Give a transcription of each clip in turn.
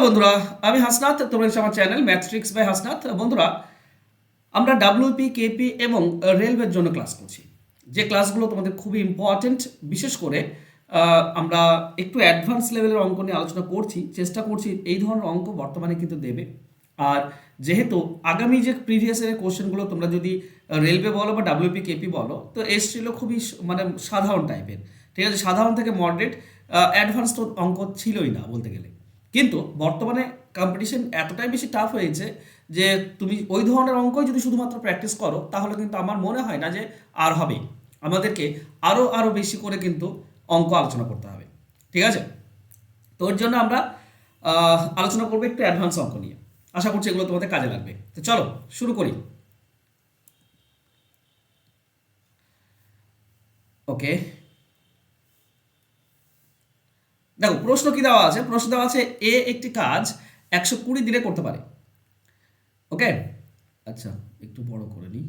বন্ধুরা, আমি হাসনাত। তোমরা হচ্ছে আমার চ্যানেল ম্যাথট্রিক্স বাই হাসনাত। বন্ধুরা, আমরা ডাব্লিউপি, কেপি এবং রেলওয়ের জন্য ক্লাস করছি। যে ক্লাসগুলো তোমাদের খুবই ইম্পর্টেন্ট, বিশেষ করে আমরা একটু অ্যাডভান্স লেভেলের অঙ্ক নিয়ে আলোচনা করছি, চেষ্টা করছি এই ধরনের অঙ্ক বর্তমানে কিন্তু দেবে। আর যেহেতু আগামী যে প্রিভিয়াস ইয়ারের কোশ্চেনগুলো তোমরা যদি রেলওয়ে বলো বা ডাব্লিউপি কেপি বলো, তো এসছিল খুবই মানে সাধারণ টাইপের, ঠিক আছে, সাধারণ থেকে মডারেট, অ্যাডভান্স তো অঙ্ক ছিলই না বলতে গেলে। কিন্তু বর্তমানে কম্পিটিশন এতটাই বেশি টাফ হয়েছে যে তুমি ওই ধরনের অঙ্কই যদি শুধুমাত্র প্র্যাকটিস করো, তাহলে কিন্তু আমার মনে হয় না যে আর হবে। আমাদেরকে আরও আরও বেশি করে কিন্তু অঙ্ক আলোচনা করতে হবে, ঠিক আছে। তো ওর জন্য আমরা আলোচনা করবো একটু অ্যাডভান্স অঙ্ক নিয়ে। আশা করছি এগুলো তোমাদের কাজে লাগবে। তো চলো শুরু করি। ওকে, দেখো প্রশ্ন কি দেওয়া আছে। প্রশ্ন দেওয়া আছে এ একটি কাজ 120 দিনে করতে পারে। ওকে, আচ্ছা, একটু বড় করে নিই।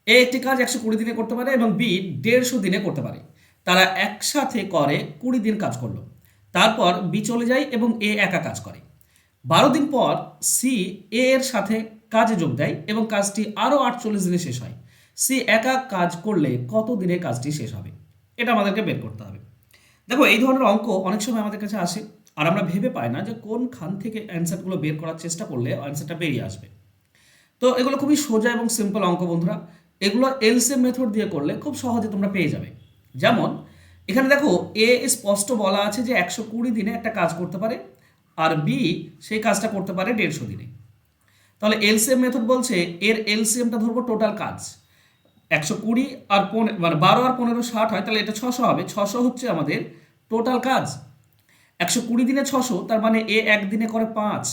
এ একটি কাজ 120 দিনে করতে পারে এবং বি 150 দিনে করতে পারে। তারা একসাথে করে 20 দিন কাজ করলো। তারপর বি চলে যায় এবং এ একা কাজ করে। 12 দিন পর সি এ এর সাথে কাজে যোগ দেয় এবং কাজটি আরও 48 দিনে শেষ হয়। সি একা কাজ করলে কত দিনে কাজটি শেষ হবে? এটা আমাদেরকে বের করতে হবে। দেখো, এই ধরনের অঙ্ক অনেক সময় আমাদের কাছে আসে, আর আমরা ভেবে পাই না যে কোন খান থেকে অ্যান্সারগুলো বের করার চেষ্টা করলে অ্যান্সারটা বেরিয়ে আসবে। তো এগুলো খুবই সোজা এবং সিম্পল অঙ্ক বন্ধুরা। এগুলো এলসিএম মেথড দিয়ে করলে খুব সহজে তোমরা পেয়ে যাবে। যেমন এখানে দেখো, এ স্পষ্ট বলা আছে যে 120 দিনে একটা কাজ করতে পারে, আর বি সেই কাজটা করতে পারে 150 দিনে। তাহলে এলসিএম মেথড বলছে এর এলসিএমটা ধরবো টোটাল কাজ। 120 আর মানে 12 আর 15 60 হয়, তাহলে এটা 600 হবে। 600 হচ্ছে আমাদের টোটাল কাজ। 120 দিনে 600, তার মানে এ একদিনে করে 5।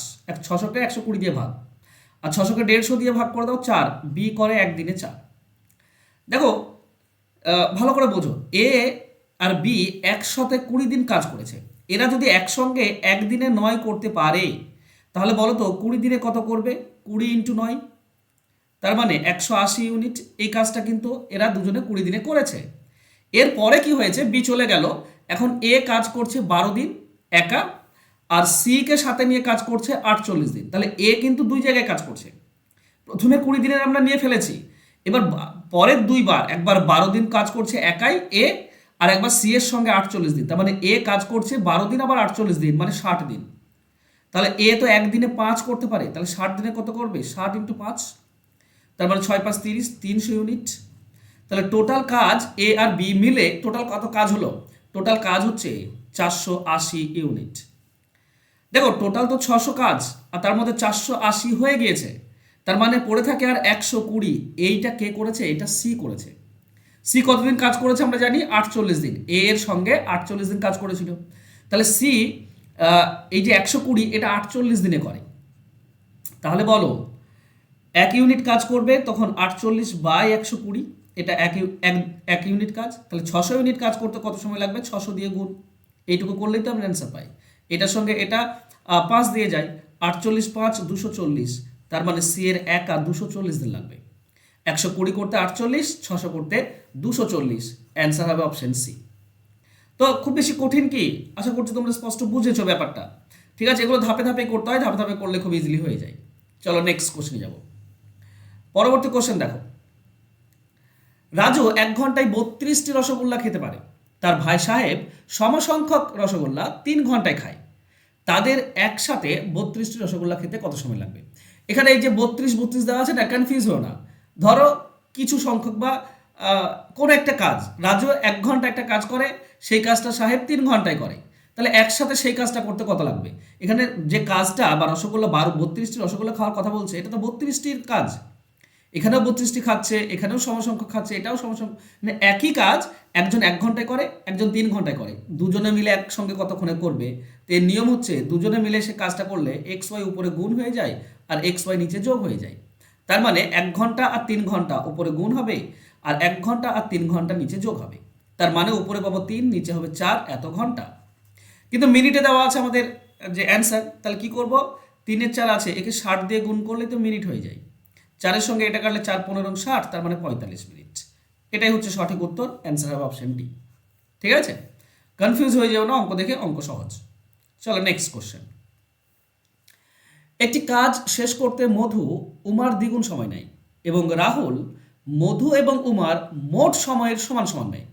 600কে 120 দিয়ে ভাগ, আর 600কে 150 দিয়ে ভাগ করে দাও 4। বি করে একদিনে 4। দেখো, ভালো করে বোঝো, এ আর বি একসাথে 20 দিন কাজ করেছে। এরা যদি একসঙ্গে একদিনে 9 করতে পারে, তাহলে বলো তো 20 দিনে কত করবে? 20 × 9, তার মানে 180 ইউনিট। এই কাজটা কিন্তু এরা দুজনে 20 দিনে করেছে। এরপরে কি হয়েছে? বি চলে গেল। এখন এ কাজ করছে 12 দিন একা, আর সি কে সাথে নিয়ে কাজ করছে 48 দিন। তাহলে এ কিন্তু দুই জায়গায় কাজ করছে। প্রথমে 20 দিনের আমরা নিয়ে ফেলেছি, এবার পরের দুইবার, একবার 12 দিন কাজ করছে একাই এ, আর একবার সি এর সঙ্গে 48 দিন। তার মানে এ কাজ করছে 12 দিন আবার 48 দিন, মানে 60 দিন। তাহলে এ তো একদিনে 5 করতে পারে, তাহলে 60 দিনে কত করবে? 60 × 5, তার মানে 6 × 5 = 30, 300 ইউনিট। তাহলে টোটাল কাজ এ আর বি মিলে টোটাল কত কাজ হলো? টোটাল কাজ হচ্ছে 480 ইউনিট। দেখো, টোটাল তো 600 কাজ, আর তার মধ্যে 480 হয়ে গিয়েছে। তার মানে পড়ে থাকে আর 120। এইটা কে করেছে? এটা সি করেছে। সি কতদিন কাজ করেছে আমরা জানি? 48 দিন। এ এর সঙ্গে 48 দিন কাজ করেছিল। তাহলে সি এই যে 120, এটা 48 দিনে করে। তাহলে বলো, 1 ইউনিট কাজ করবে তখন 48/120, এটা এক ইউনিট কাজ। তাহলে 600 ইউনিট কাজ করতে কত সময় লাগবে? 600 দিয়ে গুণ। এইটুকু করলেই তো আমরা অ্যান্সার পাই। এটার সঙ্গে এটা 5 দিয়ে যায়, 48×5 = 240। তার মানে সি এর একা 240 দিন লাগবে। 120 করতে 48, 600 করতে 240। অ্যান্সার হবে অপশন সি। তো খুব বেশি কঠিন কি? আশা করছি তোমরা স্পষ্ট বুঝেছো ব্যাপারটা। ঠিক আছে, এগুলো ধাপে ধাপে করতে হয়, ধাপে ধাপে করলে খুব ইজিলি হয়ে যায়। চলো নেক্সট কোশ্চেনে যাব। পরবর্তী কোশ্চেন দেখো, রাজু 1 ঘন্টায় 32টি রসগোল্লা খেতে পারে। তার ভাই সাহেব সমসংখ্যক রসগোল্লা 3 ঘন্টায় খায়। তাদের একসাথে 32টি রসগোল্লা খেতে কত সময় লাগবে? এখানে এই যে 32 32 দেওয়া আছে না, কনফিউজ হও না। ধরো কিছু সংখ্যক বা কোনো একটা কাজ, রাজু 1 ঘন্টা একটা কাজ করে, সেই কাজটা সাহেব 3 ঘন্টায় করে। তাহলে একসাথে সেই কাজটা করতে কত লাগবে? এখানে যে কাজটা বা রসগোল্লা 32টি রসগোল্লা খাওয়ার কথা বলছে, এটা তো 32টির কাজ। এখানেও 32টি খাচ্ছে, এখানেও সমসংখ্যক খাচ্ছে, এটাও সমসংখ্যক, মানে একই কাজ। একজন 1 ঘন্টায় করে, একজন 3 ঘন্টায় করে। দুজনে মিলে একসঙ্গে কতক্ষণে করবে? তো এর নিয়ম হচ্ছে দুজনে মিলে সে কাজটা করলে এক্স ওয়াই উপরে গুণ হয়ে যায়, আর এক্স ওয়াই নিচে যোগ হয়ে যায়। তার মানে 1 ঘন্টা আর 3 ঘন্টা উপরে গুণ হবে, আর 1 ঘন্টা আর 3 ঘন্টা নিচে যোগ হবে। তার মানে উপরে পাবো 3, নিচে হবে 4, এত ঘন্টা। কিন্তু মিনিটে দেওয়া আছে আমাদের যে অ্যান্সার, তাহলে কি করব? 3 এর 4 আছে, একে 60 দিয়ে গুণ করলে তো মিনিট হয়ে যায়। 4-এর সঙ্গে এটা কাটলে 4 15 60, তার মানে 45 মিনিট। এটাই হচ্ছে সঠিক উত্তর। অ্যান্সার হবে অপশন ডি। ঠিক আছে, কনফিউজ হয়ে যাও না অঙ্ক দেখে, অঙ্ক সহজ। চলো নেক্সট কোশ্চেন। একটি কাজ শেষ করতে মধু উমার দ্বিগুণ সময় নেয় এবং রাহুল মধু এবং উমার মোট সময়ের সমান সমান নেয়।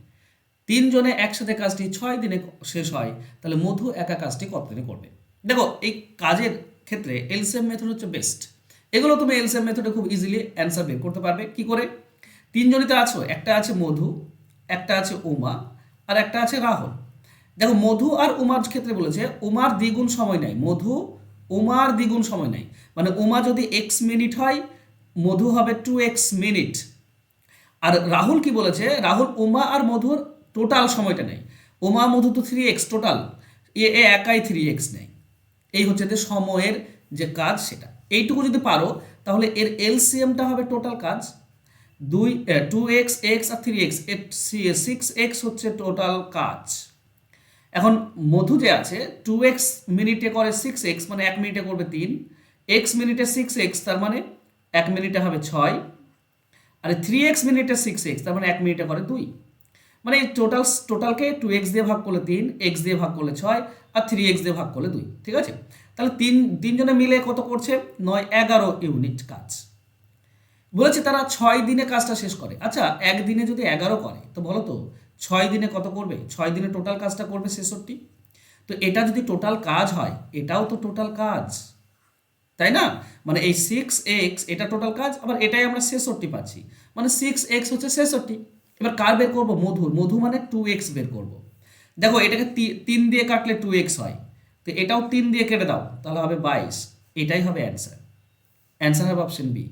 তিনজনে একসাথে কাজটি 6 দিনে শেষ হয়, তাহলে মধু একা কাজটি কত দিনে করবে? দেখো এই কাজের ক্ষেত্রে এলসিএম মেথড হচ্ছে বেস্ট। এগুলো তুমি এলসিএম মেথডে খুব ইজিলি অ্যান্সার বের করতে পারবে। কি করে? তিনজনই তো আছো, একটা আছে মধু, একটা আছে উমা, আর একটা আছে রাহুল। দেখো মধু আর উমার ক্ষেত্রে বলেছে উমার দ্বিগুণ সময় নেয়, মধু উমার দ্বিগুণ সময় নেয়, মানে উমা যদি এক্স মিনিট হয় মধু হবে 2x মিনিট। আর রাহুল কি বলেছে? রাহুল উমা আর মধুর টোটাল সময়টা নেয়, উমা মধু তো 3x টোটাল, এ এ একাই 3x নেয়। এই হচ্ছে যে সময়ের যে কাজ সেটা। এইটুকু যদি পারো তাহলে এর এলসিএমটা হবে টোটাল কাজ 2x x আর 3x, 6x হচ্ছে টোটাল কাজ। এখন মধু যে আছে 2x মিনিটে করে 6x, মানে 1 মিনিটে করবে 3, x মিনিটে 6x তার মানে 1 মিনিটে হবে 6, আর 3x মিনিটে 6x তার মানে 1 মিনিটে করে 2। মানে টোটালকে 2x দিয়ে ভাগ করলে 3, x দিয়ে ভাগ করলে 6, আর 3x দিয়ে ভাগ করলে 2। ঠিক আছে, তাহলে তিনজনে মিলে কত করছে? 9-11 ইউনিট কাজ। বলেছে তারা 6 দিনে কাজটা শেষ করে। আচ্ছা একদিনে যদি 11 করে তো বলো তো 6 দিনে কত করবে? 6 দিনে টোটাল কাজটা করবে 66। তো এটা যদি টোটাল কাজ হয় এটাও তো টোটাল কাজ, তাই না? মানে এই 6x এটা টোটাল কাজ, আবার এটাই আমরা 66 পাচ্ছি, মানে 6x হচ্ছে 66। এবার কার বের করবো? মধুর। মধু মানে 2x বের করব। দেখো এটাকে 3 দিয়ে কাটলে 2x হয়, তো এটাও 3 দিয়ে কেটে দাও তাহলে হবে 22। এটাই হবে অ্যান্সার। অ্যান্সার হবে অপশন বি।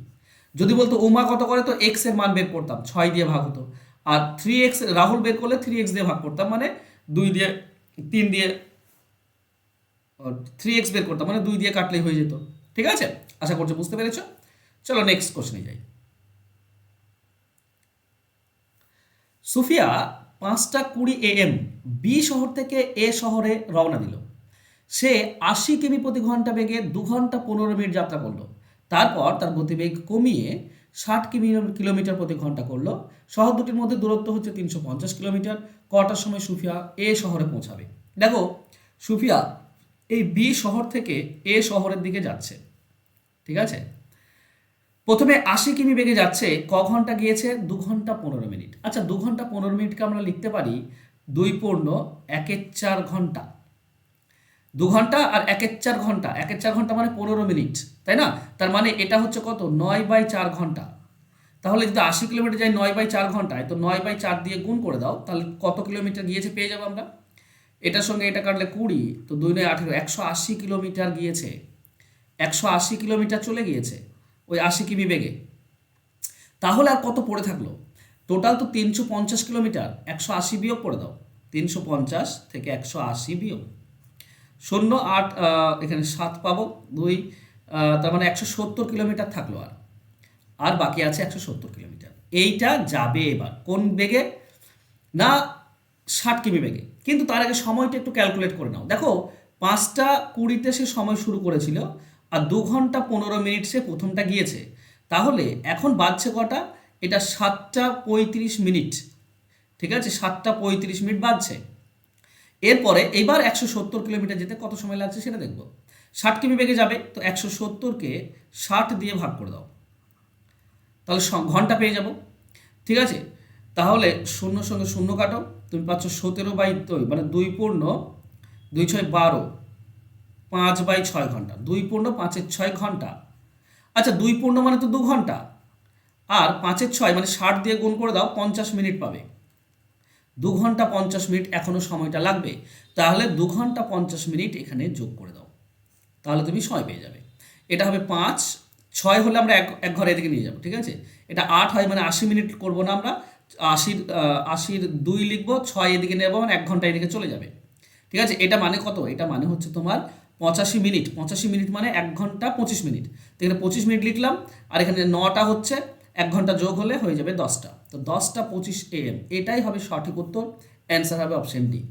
যদি বলতো উমা কত করে তো x এর মান বের করতাম, 6 দিয়ে ভাগ হতো, আর 3x রাহুল বের করলে 3x দিয়ে ভাগ করতাম, মানে 2 দিয়ে 3 দিয়ে 3x বের করতাম, মানে 2 দিয়ে কাটলেই হয়ে যেত। ঠিক আছে, আশা করছি বুঝতে পেরেছো। চলো নেক্সট কোশ্চেনে যাই। সুফিয়া 5:20 AM বি শহর থেকে এ শহরে রওনা দিল। সে 80 কিমি প্রতি ঘন্টা বেগে 2 ঘন্টা 15 মিনিট যাত্রা করলো। তারপর তার গতিবেগ কমিয়ে 60 কিলোমিটার প্রতি ঘন্টা করলো। শহর দুটির মধ্যে দূরত্ব হচ্ছে 350 কিলোমিটার। কটার সময় সুফিয়া এ শহরে পৌঁছাবে? দেখো সুফিয়া এই বি শহর থেকে এ শহরের দিকে যাচ্ছে। ঠিক আছে, প্রথমে 80 কিমি বেগে যাচ্ছে, ক ঘন্টা গিয়েছে? 2 ঘন্টা 15 মিনিট। আচ্ছা 2 ঘন্টা 15 মিনিটকে আমরা লিখতে পারি 2 × 1 = 4 ঘন্টা। 2 ঘন্টা আর 1/4 ঘন্টা, 1/4 ঘন্টা মানে 15 মিনিট, তাই না? তার মানে এটা হচ্ছে কত? 9/4 ঘন্টা। তাহলে যদি 80 কিলোমিটার যাই 9/4 ঘন্টায়, তো 9/4 দিয়ে গুণ করে দাও, তাহলে কত কিলোমিটার গিয়েছে পেয়ে যাবো আমরা। এটার সঙ্গে এটা কাটলে 20, তো 2 9 18, 180 কিলোমিটার গিয়েছে। 180 কিলোমিটার চলে গিয়েছে ওই 80 কিমি বেগে। তাহলে আর কত পড়ে থাকলো? টোটাল তো 350 কিলোমিটার, 180 বিয়োগ করে দাও। 350 থেকে 180 বিয়োগ 0 8, এখানে 7 পাবো 2, তার মানে 170 কিলোমিটার থাকলো। আর বাকি আছে 170 কিলোমিটার। এইটা যাবে এবার কোন বেগে? না 60 কিমি বেগে। কিন্তু তার আগে সময়টা একটু ক্যালকুলেট করে নাও। দেখো 5:20 সে সময় শুরু করেছিল, আর 2 ঘন্টা 15 মিনিট সে প্রথমটা গিয়েছে। তাহলে এখন বাজছে কটা? এটা 7:35 মিনিট। ঠিক আছে, 7:35 মিনিট বাজছে। এরপরে এবার 170 কিলোমিটার যেতে কত সময় লাগছে সেটা দেখব। 60 কিমি বেগে যাবে, তো 170কে 60 দিয়ে ভাগ করে দাও, তাহলে ঘন্টা পেয়ে যাব। ঠিক আছে, তাহলে শূন্য সঙ্গে শূন্য কাটো, তুমি পাচ্ছ 17/2, মানে 2×2=6 5/6 ঘন্টা, 2×5=6 ঘন্টা। আচ্ছা 2 মানে তো 2 ঘন্টা, আর 5/6 মানে 60 দিয়ে গুণ করে দাও, 50 মিনিট পাবে। 2 ঘন্টা 50 মিনিট এখনো সময়টা লাগবে, তাহলে 2 ঘন্টা 50 মিনিট এখানে যোগ করে দাও, তাহলে তুমি 6 পেয়ে যাবে। এটা হবে 5, 6 হলে আমরা এক ঘরে এদিকে নিয়ে যাবো। ঠিক আছে, এটা 8 হয়, মানে 80 মিনিট করবো না আমরা, 80-80 2 লিখবো, 6 এদিকে নেবো, মানে 1 ঘন্টা এদিকে চলে যাবে। ঠিক আছে, এটা মানে কত? এটা মানে হচ্ছে তোমার 85 মিনিট। 85 মিনিট মানে 1 ঘন্টা 25 মিনিট। তো এখানে 25 মিনিট লিখলাম, আর এখানে 9টা হচ্ছে, 1 ঘন্টা যোগ হলে হয়ে যাবে 10টা। তো 10:25 AM এটাই হবে সঠিক উত্তর। অ্যান্সার হবে অপশন ডি।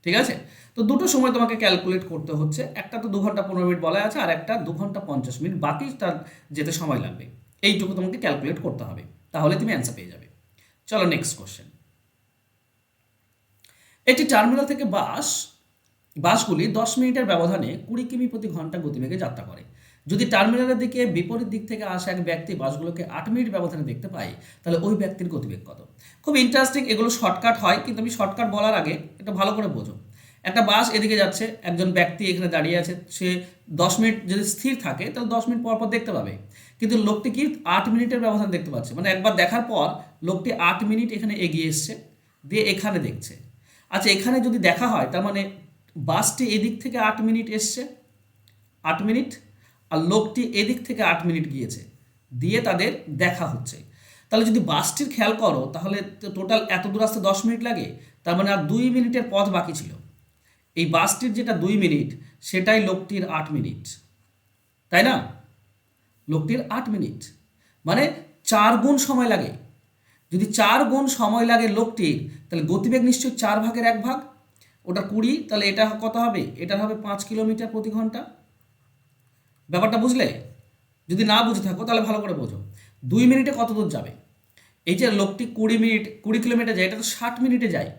ঠিক আছে, তো দুটো সময় তোমাকে ক্যালকুলেট করতে হচ্ছে, একটা তো 2 ঘন্টা 15 মিনিট বলা আছে, আর একটা 2 ঘন্টা 50 মিনিট, বাকি তার যেতে সময় লাগবে। এইটুকু তোমাকে ক্যালকুলেট করতে হবে, তাহলে তুমি অ্যান্সার পেয়ে যাবে। চলো নেক্সট কোশ্চেন। একটি টার্মিনাল থেকে বাসগুলি 10 মিনিটের ব্যবধানে 20 কিমি প্রতি ঘন্টা গতিবেগে যাত্রা করে। যদি টার্মিনালের দিকে বিপরীত দিক থেকে আসা এক ব্যক্তি বাসগুলোকে 8 মিনিট ব্যবধানে দেখতে পায়, তাহলে ওই ব্যক্তির গতিবেগ কত? খুব ইন্টারেস্টিং, এগুলো শর্টকাট হয়, কিন্তু আমি শর্টকাট বলার আগে এটা ভালো করে বোঝো। একটা বাস এদিকে যাচ্ছে, একজন ব্যক্তি এখানে দাঁড়িয়ে আছে, সে 10 মিনিট যদি স্থির থাকে তাহলে 10 মিনিট পর পর দেখতে পাবে, কিন্তু লোকটি কি 8 মিনিটের ব্যবধান দেখতে পাচ্ছে, মানে একবার দেখার পর লোকটি 8 মিনিট এখানে এগিয়ে এসছে, দিয়ে এখানে দেখছে। আচ্ছা, এখানে যদি দেখা হয় তার মানে বাসটি এদিক থেকে 8 মিনিট এসছে, 8 মিনিট, আর লোকটি এদিক থেকে 8 মিনিট গিয়েছে, দিয়ে তাদের দেখা হচ্ছে। তাহলে যদি বাসটির খেয়াল করো তাহলে টোটাল এত দূর আসতে 10 মিনিট লাগে, তার মানে আর 2 মিনিটের পথ বাকি ছিল। এই বাসটির যেটা 2 মিনিট সেটাই লোকটির 8 মিনিট, তাই না? লোকটির 8 মিনিট মানে 4 গুণ সময় লাগে। যদি 4 গুণ সময় লাগে লোকটির, তাহলে গতিবেগ নিশ্চয়ই 4/1 ওটা 20, তাহলে এটা কত হবে? এটা হবে 5 কিলোমিটার প্রতি ঘন্টা। ব্যাপারটা বুঝলে? যদি না বুঝে থাকো তাহলে ভালো করে বোঝো। 2 মিনিটে কত দূর যাবে? এই যে লোকটি 20 কিলোমিটার যায়, এটা তো 60 মিনিটে যায়।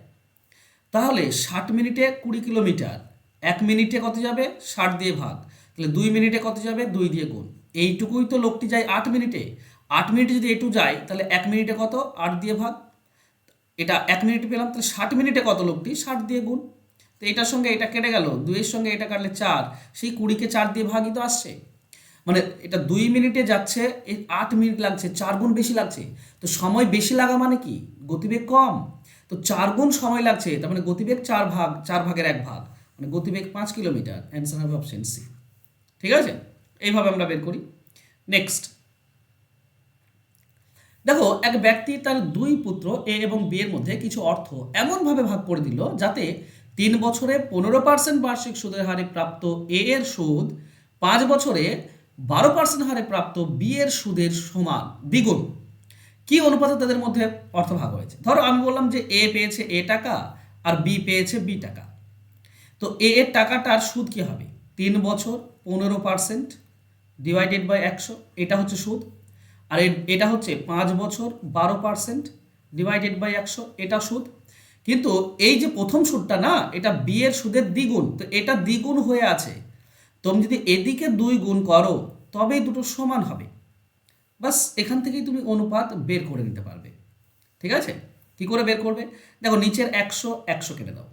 তাহলে 60 মিনিটে 20 কিলোমিটার, 1 মিনিটে কত যাবে? 60 দিয়ে ভাগ, তাহলে 2 মিনিটে কত যাবে? 2 দিয়ে গুণ। এইটুকুই তো লোকটি যায় 8 মিনিটে। 8 মিনিটে যদি এটু যায় তাহলে 1 মিনিটে কত? 8 দিয়ে ভাগ। এটা 1 মিনিটে পেলাম, তাহলে 60 মিনিটে কত লোকটি? 60 দিয়ে গুণ। তো এটার সঙ্গে এটা কেটে গেল, 2-এর সঙ্গে এটা কাটলে 4, সেই 20কে 4 দিয়ে ভাগই তো আসছে। মানে এটা 2 মিনিটে যাচ্ছে, এই 8 মিনিট লাগছে, 4 গুণ বেশি লাগছে। তো সময় বেশি লাগা মানে কি? গতিবেগ কম। তো 4 গুণ সময় লাগছে, তার মানে গতিবেগ 4/1, মানে গতিবেগ 5 কিলোমিটার। অ্যান্সার হবে অপশন সি। ঠিক আছে, এইভাবে আমরা বের করি। নেক্সট দেখো, এক ব্যক্তি তার 2 পুত্র এ এবং বি এর মধ্যে কিছু অর্থ এমনভাবে ভাগ করে দিল যাতে 3 বছরে 15% বার্ষিক সুদের হারে প্রাপ্ত এ এর সুদ 5 বছরে 12% হারে প্রাপ্ত বি এর সুদের সমান, দ্বিগুণ। কি অনুপাতে তাদের মধ্যে অর্থ ভাগ হয়েছে? ধরো আমি বললাম যে এ পেয়েছে এ টাকা আর বি পেয়েছে বি টাকা। তো এ এর টাকাটার সুদ কি হবে? 3 বছর 15% ডিভাইডেড বাই 100, এটা হচ্ছে সুদ। আর এটা হচ্ছে 5 বছর 12% ডিভাইডেড বাই 100, এটা সুদ। কিন্তু এই যে প্রথম সুদটা না, এটা বি এর সুদের দ্বিগুণ, তো এটা দ্বিগুণ হয়ে আছে। তুমি যদি এদিকে 2 গুণ করো তবেই দুটো সমান হবে। বাস এখান থেকেই তুমি অনুপাত বের করে নিতে পারবে। ঠিক আছে, কি করে বের করবে? দেখো, নিচের 100 কেটে দাও,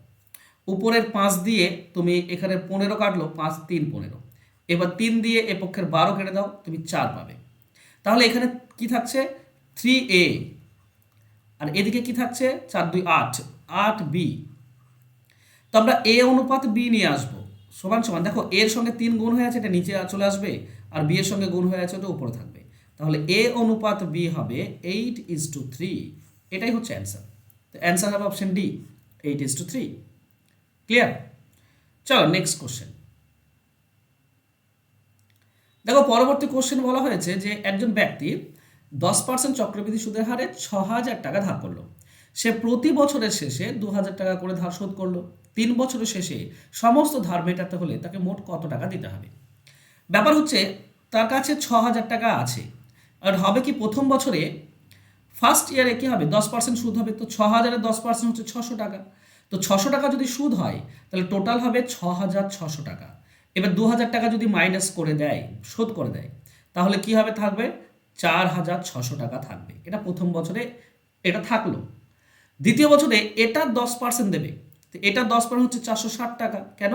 উপরের 5 দিয়ে তুমি এখানে 15 কাটলো, 5 3 15, এবার 3 দিয়ে এ পক্ষের 12 কেটে দাও, তুমি 4 পাবে। তাহলে এখানে কি থাকছে? 3a, আর এদিকে কি থাকছে? 4 2 8, 8b। তো আমরা এ অনুপাত বি নিয়ে আসবো সমান সমান, দেখো এর সঙ্গে 3 গুণ হয়ে আছে, এটা নিচে চলে আসবে, আর বি এর সঙ্গে গুণ হয়ে আছে, ওটা উপরে থাকবে। তাহলে এ অনুপাত বি হবে 8:3, এটাই হচ্ছে অ্যান্সার। তো অ্যান্সার হবে অপশন ডি, 8:3। ক্লিয়ার? চলো নেক্সট কোশ্চেন। দেখো, পরবর্তী কোশ্চেন বলা হয়েছে যে একজন ব্যক্তি 10% চক্রবৃদ্ধি সুদের হারে 6,000 টাকা ধার করলো। সে প্রতি বছরের শেষে 2,000 টাকা করে ধার শোধ করলো। 3 বছরের শেষে সমস্ত ধার মেটাতে হলে তাকে মোট কত টাকা দিতে হবে? ব্যাপার হচ্ছে তার কাছে 6,000 টাকা আছে, আর হবে কি প্রথম বছরে ফার্স্ট ইয়ারে কি হবে? 10% সুদ হবে। তো 6,000-এর 10% হচ্ছে 600 টাকা। তো 600 টাকা যদি সুদ হয় তাহলে টোটাল হবে 6,600 টাকা। এবার 2,000 টাকা যদি মাইনাস করে দেয়, শোধ করে দেয়, তাহলে কি হবে? থাকবে 4,600 টাকা থাকবে। এটা প্রথম বছরে এটা থাকলো। দ্বিতীয় বছরে এটা 10% দেবে, তো এটা 10% হচ্ছে 460 টাকা। কেন?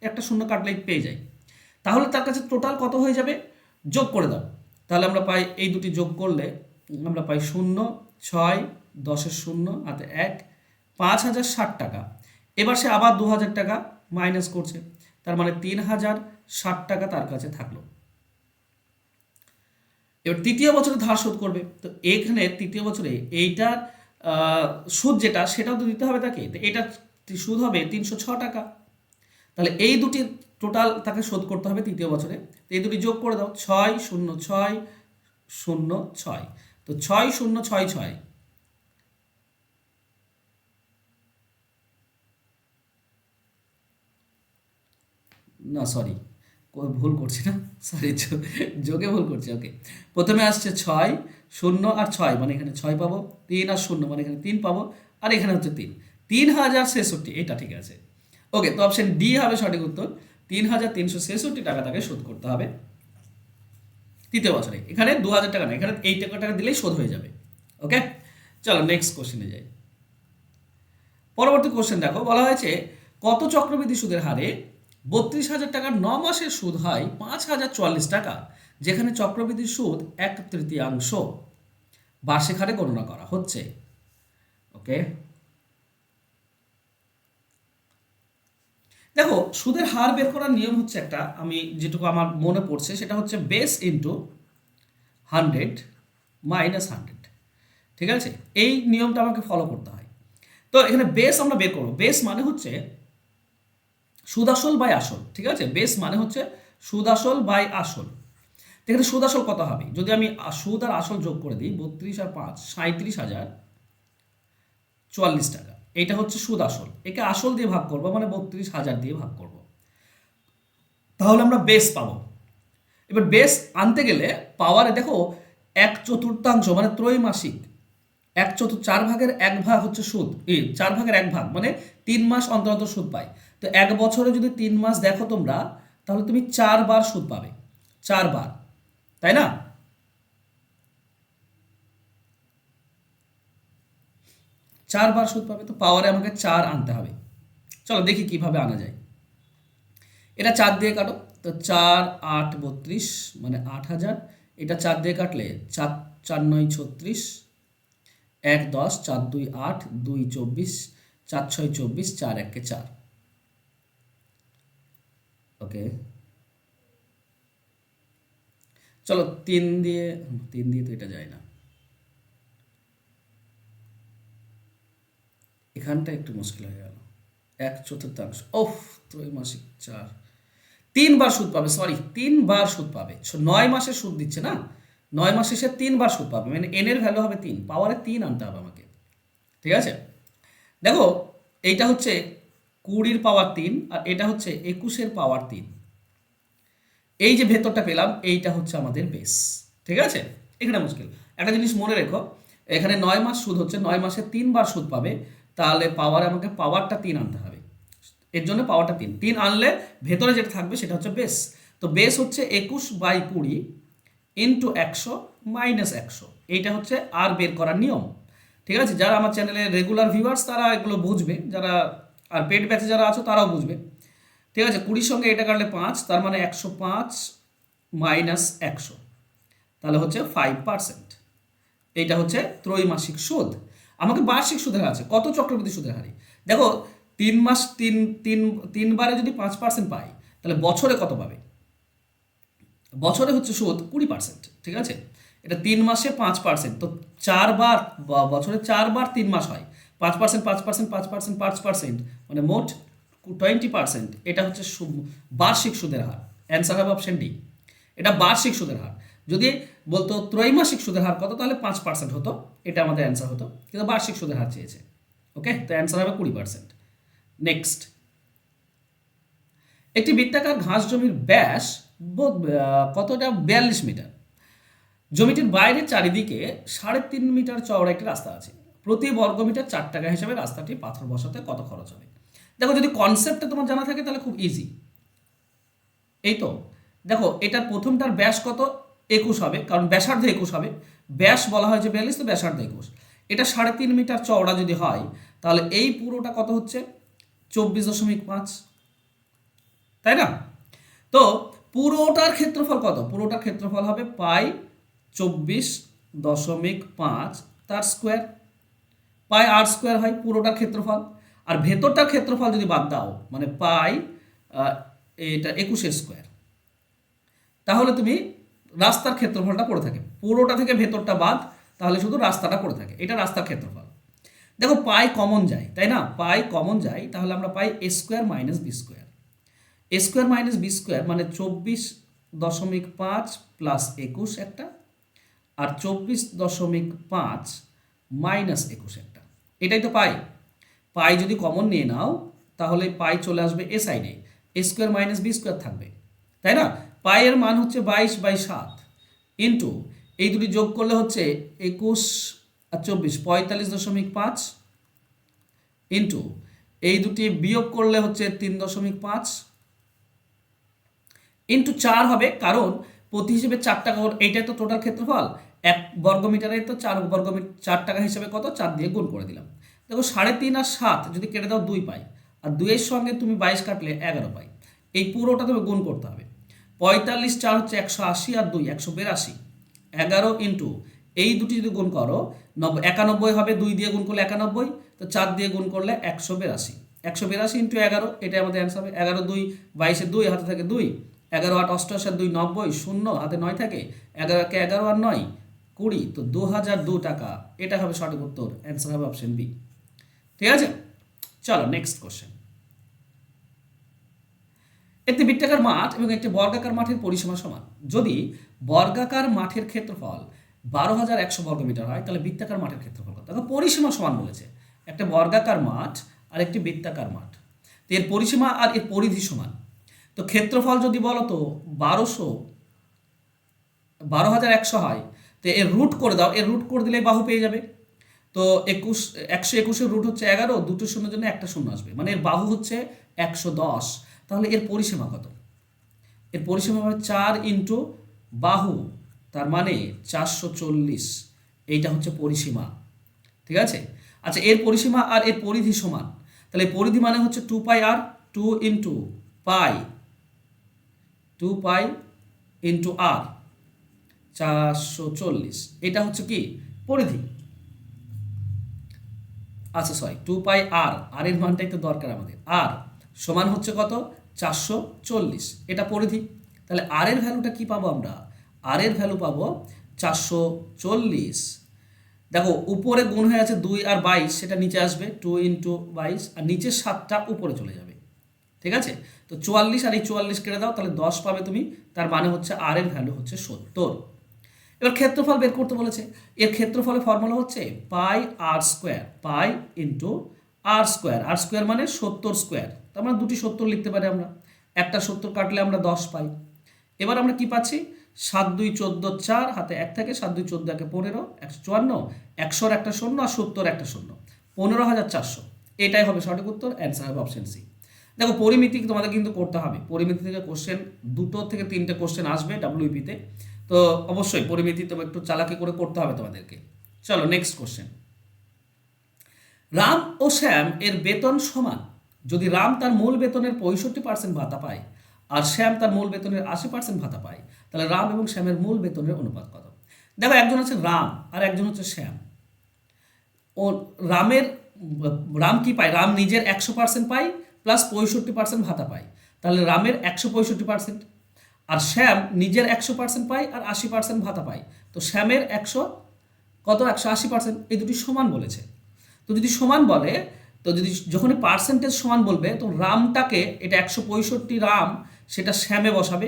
একটা শূন্য কাটলেই পেয়ে যায়। তাহলে তার কাছে টোটাল কত হয়ে যাবে? যোগ করে দাও। তাহলে আমরা পাই, এই দুটি যোগ করলে আমরা পাই 0, 6, 10-এর 0 হাতে 1, 5,060 টাকা। এবার সে আবার 2,000 টাকা মাইনাস করছে, তার মানে 3,060 টাকা তার কাছে থাকলো। এবার তৃতীয় বছরে ধার শোধ করবে, তো এখানে তৃতীয় বছরে এইটার সুদ যেটা, সেটাও তো দিতে হবে তাকে। তো এটা সুদ হবে 306 টাকা। তাহলে এই দুটি টোটাল তাকে শোধ করতে হবে তৃতীয় বছরে। তো এই দুটি যোগ করে দাও, 6, 0, 6, 0, 6, তো 6, 0, 6, 6, না সরি, ভুল করছি না, সরি, যোগে ভুল করছি। ওকে, প্রথমে আসছে 6, 0 আর 6, মানে এখানে 6 পাবো, 3 আর 0 মানে এখানে 3 পাবো, আর এখানে হচ্ছে 3, 3,066, এটা ঠিক আছে। ওকে, তো অপশন ডি হবে সঠিক উত্তর, 3,366 টাকা তাকে শোধ করতে হবে। তৃতীয় বছরে। এখানে 2000 টাকা না, এখানে এই টাকা দিলেই শোধ হয়ে যাবে। ওকে, চলো নেক্সট কোশ্চেনে যাই। পরবর্তী কোশ্চেন দেখো, বলা হয়েছে কত চক্রবৃদ্ধি সুদের হারে 32,000 টাকার 9 মাসের সুদ হয় 5,044 টাকা, যেখানে চক্রবৃদ্ধির সুদ 1/3 বার্ষিক হারে গণনা করা হচ্ছে। ওকে, দেখো সুদের হার বের করার নিয়ম হচ্ছে একটা, আমি যেটুকু আমার মনে পড়ছে সেটা হচ্ছে বেস ইন্টু 100 মাইনাস 100। ঠিক আছে, এই নিয়মটা আমাকে ফলো করতে হয়। তো এখানে বেস আমরা বের করবো। বেস মানে হচ্ছে সুদ আসল বাই আসল। ঠিক আছে, বেস মানে হচ্ছে সুদ আসল বাই আসল। এখানে সুদ আসল কত হবে, যদি আমি সুদ আর আসল যোগ করে দিই, 32 আর 5 37,044 টাকা, এইটা হচ্ছে সুদ আসল। একে আসল দিয়ে ভাগ করবো মানে 32,000 দিয়ে ভাগ করব, তাহলে আমরা বেস পাবো। এবার বেস আনতে গেলে পাওয়ারে দেখো 1/4 মানে ত্রৈমাসিক, 4/1 হচ্ছে সুদ, 4/1 মানে 3 মাস অন্তর অন্তর সুদ পাই। তো 1 বছরে যদি 3 মাস দেখো তোমরা, তাহলে তুমি 4 বার সুদ পাবে, 4 বার, তাই না? 4 বার সুদ পাবে, তো পাওয়ারে আমাকে 4 আনতে হবে। চলো দেখি কিভাবে আনা যায়। এটা 4 দিয়ে কাটো, তো 4 8 32 মানে 8,000। এটা 4 দিয়ে কাটলে 4 4 9 36, 1 10, 4 2 8, 2 24, 4 6 24, 4 1 4। ওকে, চলো 3 দিয়ে তো এটা যায় না, এখানটা একটু মুশকিল হয়ে গেল। 1/4 ওফ, ত্রৈমাসিক 4, 3 বার সুদ পাবে, সরি 3 বার সুদ পাবে। 9 মাসের সুদ দিচ্ছে না, 9 মাসে সে 3 বার সুদ পাবে, মানে এন এর ভ্যালু হবে 3, পাওয়ারে 3 আনতে হবে আমাকে। ঠিক আছে, দেখো এইটা হচ্ছে 20 পাওয়ার 3 আর এটা হচ্ছে 21 পাওয়ার 3। এই যে ভেতরটা পেলাম, এইটা হচ্ছে আমাদের বেস। ঠিক আছে, এখানে মুশকিল। একটা জিনিস মনে রেখো, এখানে 9 মাস সুদ হচ্ছে, 9 মাসে 3 বার সুদ পাবে, তাহলে পাওয়ারে আমাকে পাওয়ারটা 3 আনতে হবে। এর জন্য পাওয়ারটা 3 আনলে ভেতরে যেটা থাকবে সেটা হচ্ছে বেস। তো বেস হচ্ছে 21/20 ইন্টু 100 মাইনাস 100। এইটা হচ্ছে আর বের করার নিয়ম। ঠিক আছে, যারা আমার চ্যানেলে রেগুলার ভিউয়ার্স তারা এগুলো বুঝবে, যারা আর পেড ব্যাচে যারা আছো তারাও বুঝবে। ঠিক আছে, 20 সঙ্গে এটা কাটলে 5, তার মানে 105 মাইনাস 100, তাহলে হচ্ছে 5%। এইটা হচ্ছে ত্রৈমাসিক সুদ। আমাকে বার্ষিক সুদের হার আছে, কত চক্রবৃদ্ধি সুদের হারে। দেখো 3 মাস 3 বারে যদি 5% পাই, তাহলে বছরে কত পাবে? বছরে হচ্ছে সুদ 20%। ঠিক আছে, এটা 3 মাসে 5%, তো 4 বার বছরে 4 বার 3 মাস হয়, 5%, 5%, 5%, 5%, মানে মোট 20%। এটা হচ্ছে বার্ষিক সুদের হার। অ্যান্সার হবে অপশন ডি, এটা বার্ষিক সুদের হার। যদি বলতো ত্রৈমাসিক সুদের হার কত, তাহলে 5% হতো, এটা আমাদের অ্যান্সার হতো, কিন্তু বার্ষিক সুদের হার চেয়েছে। ওকে, তো অ্যান্সার হবে 20%। নেক্সট, একটি বৃত্তাকার ঘাস জমির ব্যাস কতটা, 42 মিটার। জমিটির বাইরে চারিদিকে 3.5 মিটার চওড়া একটি রাস্তা আছে। প্রতি বর্গমিটার 4 টাকা হিসাবে রাস্তাটি পাথর বসাতে কত খরচ হবে? দেখো যদি কনসেপ্টটা তোমার জানা থাকে তাহলে খুব ইজি। এই তো দেখো, এটার প্রথমটার ব্যাস কত, 21 হবে, কারণ ব্যাসার্ধ 21 হবে। ব্যাস বলা হয়েছে 42, তো ব্যাসার্ধ 21। এটা 3.5 মিটার চওড়া যদি হয়, তাহলে এই পুরোটা কত হচ্ছে, 24.5, তাই না? তো পুরোটার ক্ষেত্রফল কত, পুরোটার ক্ষেত্রফল হবে পাই 24.5 তার স্কোয়ার, পাই আর স্কোয়ার হয় পুরোটার ক্ষেত্রফল। আর ভেতরটার ক্ষেত্রফল যদি বাদ দাও, মানে পাই এটা 21 স্কোয়ার, তাহলে তুমি রাস্তার ক্ষেত্রফলটা পড়ে থাকে, পুরোটা থেকে ভেতরটা বাদ, তাহলে শুধু রাস্তাটা পড়ে থাকে, এটা রাস্তার ক্ষেত্রফল। দেখো পাই কমন যায়, তাই না? পাই কমন যায়, তাহলে আমরা পাই এ স্কোয়ার মাইনাস বি স্কোয়ার। এ স্কোয়ার মাইনাস বি স্কোয়ার মানে 24.5 প্লাস 21 একটা, আর 24.5 মাইনাস 21 একটা, এটাই তো পাই। পাই যদি কমন নিয়ে নাও, তাহলে পাই চলে আসবে এ সাইডে, এ স্কোয়ার মাইনাস বি স্কোয়ার থাকবে, তাই না? পাইয়ের মান হচ্ছে 22/7 ইন্টু এই দুটি যোগ করলে হচ্ছে 21 আর 24 45.5 ইন্টু এই দুটি বিয়োগ করলে হচ্ছে 3.5 ইন্টু 4 হবে, কারণ প্রতি হিসেবে 4 টাকা এইটাই তো টোটাল ক্ষেত্রফল, 1 বর্গমিটারে তো 4 টাকা হিসেবে কত 4 দিয়ে গুণ করে দিলাম। দেখো 3.5 আর 7 যদি কেটে দাও 2 পাই, আর 2 এর সঙ্গে তুমি 22 কাটলে 11 পাই। এই পুরোটা তুমি গুণ করতে হবে। 45 4 হচ্ছে 180 আর 2 182, 11 ইন্টু এই দুটি যদি গুণ করো 91 হবে, 2 দিয়ে গুণ করলে 91, তো 4 দিয়ে গুণ করলে 182, 182 ইন্টু 11, এটাই আমাদের অ্যান্সার হবে। 11 2 22 2 হাতে থাকে 2, 11 8 88 আর 2 90, 0 হাতে 9 থাকে, 11 কে 11 আর 9 20, তো 2002 টাকা, এটা হবে সঠিক উত্তর, অ্যান্সার হবে অপশন বি। ঠিক আছে, চলো নেক্সট কোশ্চেন। একটি বৃত্তাকার মাঠ এবং একটি বর্গাকার মাঠের পরিসীমা সমান। যদি বর্গাকার মাঠের ক্ষেত্রফল 12,100 বর্গমিটার হয়, তাহলে বৃত্তাকার মাঠের ক্ষেত্রফল কত? দেখো পরিসীমা সমান বলেছে, একটা বর্গাকার মাঠ আর একটি বৃত্তাকার মাঠ, তো এর পরিসীমা আর এর পরিধি সমান। তো ক্ষেত্রফল যদি বলো তো 12,100 হয়, তো এর রুট করে দাও, এর রুট করে দিলেই বাহু পেয়ে যাবে। তো 121 রুট হচ্ছে 11, দুটো শূন্যের জন্য একটা শূন্য আসবে, মানে এর বাহু হচ্ছে 110। তাহলে এর পরিসীমা কত? এর পরিসীমা হবে 4 ইন্টু বাহু, তার মানে 440, এইটা হচ্ছে পরিসীমা। ঠিক আছে, আচ্ছা এর পরিসীমা আর এর পরিধি সমান, তাহলে পরিধি মানে হচ্ছে 2 পাই আর 2 ইন্টু পাই, 2 পাই ইন্টু আর 440, এটা হচ্ছে কি পরিধি। আচ্ছা সরি 2 পাই আর, আর এর মানটাই তো দরকার আমাদের, আর সমান হচ্ছে কত 440, এটা পরিধি। তাহলে আর এর ভ্যালুটা কি পাবো আমরা? আর এর ভ্যালু পাবো 440। দেখো উপরে গুণ হয়ে আছে 2 আর 22, সেটা নিচে আসবে 2 ইন্টু 22, আর নিচের 7টা উপরে চলে যাবে। ঠিক আছে, তো 44 আর এই 44 কেটে দাও, তাহলে 10 পাবে তুমি, তার মানে হচ্ছে আর এর ভ্যালু হচ্ছে 70। এবার ক্ষেত্রফল বের করতে বলেছে, এর ক্ষেত্রফলের ফর্মুলা হচ্ছে পাই আর স্কোয়ার, পাই ইন্টু আর স্কোয়ার, আর স্কোয়ার মানে 70 স্কোয়ার, তার মানে দুটি 70 লিখতে পারি আমরা, একটা 70 কাটলে আমরা 10 পাই। এবার আমরা কি পাচ্ছি, 7 2 14 4 হাতে 1 থাকে, 7 2 14 1 15, 154, 100 একটা শূন্য আর 70 একটা শূন্য, 15,400, এটাই হবে সঠিক উত্তর, অ্যান্সার হবে অপশন সি। দেখো পরিমিতি তোমাদের কিন্তু করতে হবে, পরিমিতি থেকে কোশ্চেন 2 থেকে 3টে কোশ্চেন আসবে ডাব্লিউপিতে, তো অবশ্যই পরিমিতি তো একটু চালাকি করে করতে হবে তোমাদেরকে। চলো নেক্সট কোশ্চেন। রাম ও শ্যাম এর বেতন সমান। যদি রাম তার মূল বেতনের 65% ভাতা পায় আর শ্যাম তার মূল বেতনের 80% ভাতা পায়, তাহলে রাম এবং শ্যামের মূল বেতনের অনুপাত কত? দেখো একজন হচ্ছে রাম আর একজন হচ্ছে শ্যাম। ও রাম কি পায়? রাম নিজের 100% পায় প্লাস 65% ভাতা পায়, তাহলে রামের 165%, আর শ্যাম নিজের 100% পায় আর 80% ভাতা পায়, তো শ্যামের 180%, এই দুটি সমান বলেছে। তো যদি সমান বলে, তো যদি যখনই পার্সেন্টেজ সমান বলবে, তো রামটাকে এটা 165 রাম, সেটা শ্যামে বসাবে,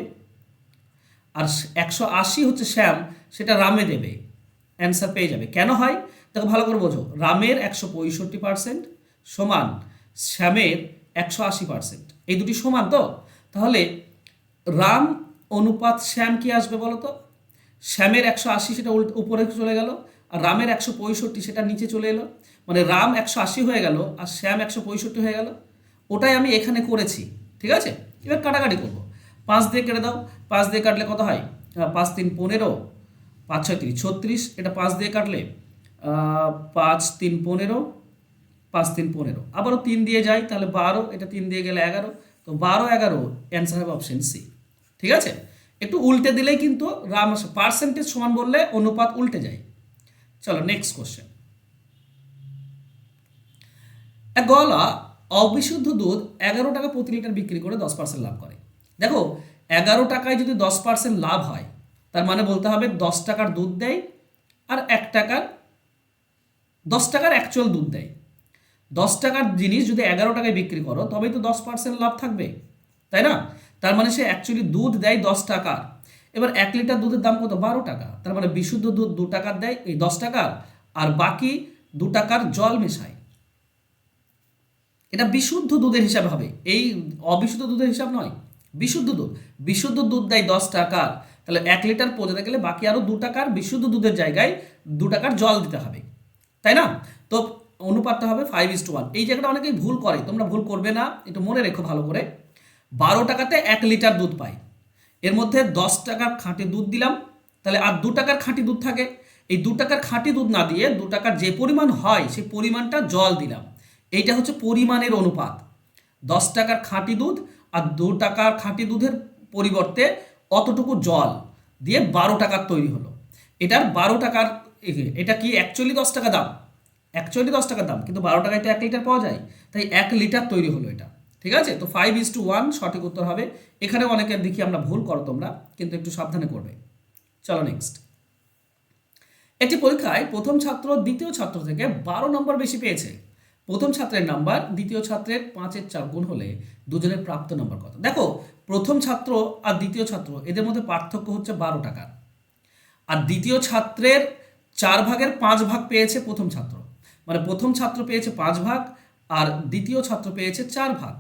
আর 180 হচ্ছে শ্যাম, সেটা রামে দেবে, অ্যান্সার পেয়ে যাবে। কেন হয় দেখো ভালো করে বোঝো, রামের 165% সমান শ্যামের 180%, এই দুটি সমান, তো তাহলে রাম অনুপাত শ্যাম কি আসবে বলো তো? শ্যামের 180 সেটা উপরে চলে গেল, আর রামের 165 সেটা নিচে চলে এলো, মানে রাম 180 হয়ে গেল আর শ্যাম 165 হয়ে গেল, ওটাই আমি এখানে করেছি। ঠিক আছে, এবার কাটাকাটি করবো, 5 দিয়ে কেটে দাও, 5 দিয়ে কাটলে কত হয়? 5 3 15, 5 6 30 36, এটা 5 দিয়ে কাটলে 5 3 15, 5 3 15, আবারও 3 দিয়ে যাই তাহলে 12, এটা 3 দিয়ে গেলে 11, তো 12 11, অ্যান্সার হবে অপশন সি। ঠিক আছে, একটু উল্টে দিলেই কিন্তু রাম পার্সেন্টেজ সমান বললে অনুপাত উল্টে যায়। চলো নেক্সট কোশ্চেন। এক গলা অবিশুদ্ধ দুধ 11 টাকা প্রতি লিটার বিক্রি করে 10% লাভ করে। দেখো 11 টাকায় যদি 10% লাভ হয়, তার মানে বলতে হবে 10 টাকার দুধ দেয় আর 10 টাকার অ্যাকচুয়াল দুধ দেয়। 10 টাকার জিনিস যদি 11 টাকায় বিক্রি করো, তবেই তো 10% লাভ থাকবে, তাই না? তার মানে সে অ্যাকচুয়ালি দুধ দেয় 10 টাকার। এবার 1 লিটার দুধের দাম কত? 12 টাকা, তার মানে বিশুদ্ধ দুধ 2 টাকার দেয়, এই 10 টাকার, আর বাকি 2 টাকার জল মেশায়, এটা বিশুদ্ধ দুধের হিসাব হবে, এই অবিশুদ্ধ দুধের হিসাব নয়। বিশুদ্ধ দুধ, বিশুদ্ধ দুধ দেয় 10 টাকার, তাহলে 1 লিটার পৌঁছাতে গেলে বাকি আরও 2 টাকার বিশুদ্ধ দুধের জায়গায় 2 টাকার জল দিতে হবে, তাই না? তো অনুপাতটা হবে 5:1। এই জায়গাটা অনেকেই ভুল করে, তোমরা ভুল করবে না, একটু মনে রেখো ভালো করে। 12 টাকাতে 1 লিটার দুধ পাই, এর মধ্যে 10 টাকার খাঁটি দুধ দিলাম, তাহলে আর 2 টাকার খাঁটি দুধ থাকে। এই 2 টাকার খাঁটি দুধ না দিয়ে 2 টাকার যে পরিমাণ হয় সেই পরিমাণটা জল দিলাম। এইটা হচ্ছে পরিমাণের অনুপাত। 10 টাকার খাঁটি দুধ আর 2 টাকার খাঁটি দুধের পরিবর্তে অতটুকু জল দিয়ে 12 টাকার তৈরি হলো। এটার 12 টাকার, এটা কি অ্যাকচুয়ালি 10 টাকা দাম, অ্যাকচুয়ালি 10 টাকা দাম, কিন্তু 12 টাকায় তো 1 লিটার পাওয়া যায়, তাই 1 লিটার তৈরি হলো এটা। ঠিক আছে, তো 5:1 সঠিক উত্তর হবে। এখানে অনেকের দেখি আমরা ভুল করো তোমরা, কিন্তু একটু সাবধানে করবে। চলো নেক্সট। একটি পরীক্ষায় প্রথম ছাত্র দ্বিতীয় ছাত্র থেকে 12 নম্বর বেশি পেয়েছে। প্রথম ছাত্রের নাম্বার দ্বিতীয় ছাত্রের 5-এর 4 গুণ হলে দুজনের প্রাপ্ত নাম্বার কত? দেখো, প্রথম ছাত্র আর দ্বিতীয় ছাত্র এদের মধ্যে পার্থক্য হচ্ছে 12 টাকা। আর দ্বিতীয় ছাত্রের 4 ভাগের 5 ভাগ পেয়েছে প্রথম ছাত্র, মানে প্রথম ছাত্র পেয়েছে 5 ভাগ আর দ্বিতীয় ছাত্র পেয়েছে 4 ভাগ,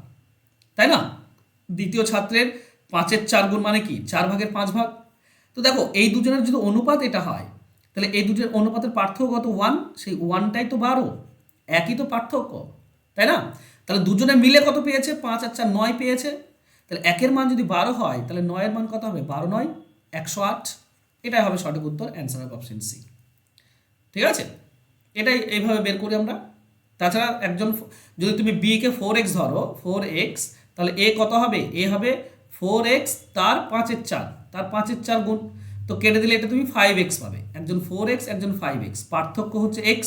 তাই না? দ্বিতীয় ছাত্রের 5-এর 4 গুণ মানে কি 4 ভাগের 5 ভাগ। তো দেখো, এই দুজনের যদি অনুপাত এটা হয়, তাহলে এই দুজনের অনুপাতের পার্থক্য কত? 1। সেই 1টাই তো 12, একই তো পার্থক্য, তাই না? তাহলে দুজনে মিলে কত পেয়েছে? 5 আর 4 9 পেয়েছে। তাহলে 1-এর মান যদি 12 হয়, তাহলে 9-এর মান কত হবে? 12 9 108। এটাই হবে সঠিক উত্তর, অ্যান্সার হবে অপশন সি। ঠিক আছে, এটাই এইভাবে বের করি আমরা। তাছাড়া একজন যদি তুমি বি কে 4x ধরো, 4x, তাহলে এ কত হবে? এ হবে 4x তার 5-এর 4, তার 5-এর 4 গুণ। তো কেটে দিলে এটা তুমি 5x পাবে। একজন 4x, একজন 5x, পার্থক্য হচ্ছে x,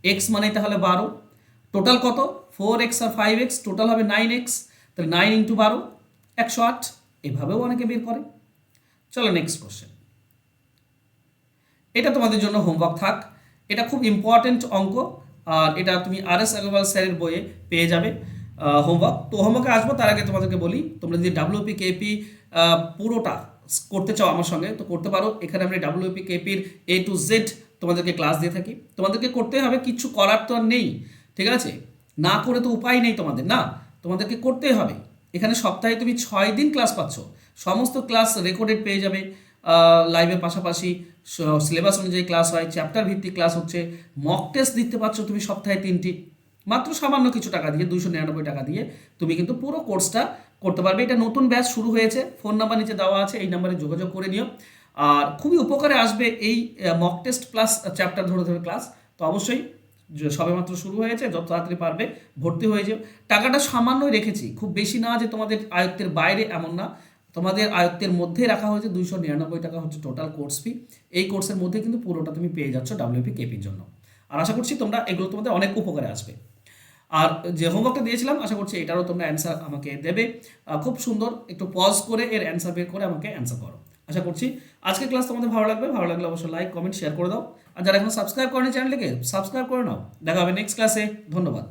x মানে তাহলে 12। টোটাল কত? 4x আর 5x, টোটাল হবে 9x। তাহলে 9 × 12 108। এভাবেও অনেকে বের করে। চলো নেক্সট কোশ্চেন। এটা তোমাদের জন্য হোমওয়ার্ক থাক, এটা খুব ইম্পর্টেন্ট অঙ্ক, আর এটা তুমি RS আগরওয়াল স্যারের বইয়ে পেয়ে যাবে হোমওয়ার্ক। তো হোমওয়ার্কে আসবো তার আগে তোমাদেরকে বলি, তোমরা যদি WPKP পুরোটা করতে চাও আমার সঙ্গে তো করতে পারো। এখানে আমরা WPKPর A to Z তোমাদেরকে ক্লাস দিয়ে থাকি। তোমাদেরকে করতে হবে, কিছু করার তো আর নেই। ঠিক আছে, না করে তো উপায় নেই তোমাদের, না, তোমাদেরকে করতেই হবে। এখানে সপ্তাহে তুমি 6 দিন ক্লাস পাচ্ছ, সমস্ত ক্লাস রেকর্ডেড পেয়ে যাবে। লাইভের পাশাপাশি সিলেবাস অনুযায়ী ক্লাস হয়, চ্যাপ্টার ভিত্তিক ক্লাস হচ্ছে, মক টেস্ট দিতে পারছ তুমি সপ্তাহে 3টি, মাত্র সামান্য কিছু টাকা দিয়ে, 299 টাকা দিয়ে তুমি কিন্তু পুরো কোর্সটা করতে পারবে। এটা নতুন ব্যাচ শুরু হয়েছে, ফোন নাম্বার নিচে দেওয়া আছে, এই নাম্বারে যোগাযোগ করে নিও। আর খুবই উপকারে আসবে এই মক টেস্ট প্লাস চ্যাপ্টার ধরে ধরে ক্লাস। তো অবশ্যই সবেমাত্র শুরু হয়েছে, যত তাড়াতাড়ি পারবে ভর্তি হয়ে যাও। টাকাটা সামান্যই রেখেছি, খুব বেশি না যে তোমাদের আয়ত্তের বাইরে, এমন না, তোমাদের আয়ত্তের মধ্যে রাখা হয়েছে। 299 টাকা হচ্ছে টোটাল কোর্স ফি। এই কোর্সের মধ্যে কিন্তু পুরোটা তুমি পেয়ে যাচ্ছ WPKPর জন্য। আর আশা করছি তোমরা এগুলো তোমাদের অনেক উপকারে আসবে। আর যে হোমওয়ার্কটা দিয়েছিলাম, আশা করছি এটারও তোমরা অ্যান্সার আমাকে দেবে। খুব সুন্দর, একটু পজ করে এর অ্যান্সার বের করে আমাকে অ্যান্সার করো। আশা করছি আজকের ক্লাস তোমাদের ভালো লাগবে। ভালো লাগলে অবশ্যই লাইক, কমেন্ট, শেয়ার করে দাও। আর যারা এখন সাবস্ক্রাইব করেনি চ্যানেলটিকে, সাবস্ক্রাইব করে নাও। দেখা হবে নেক্সট ক্লাসে। ধন্যবাদ।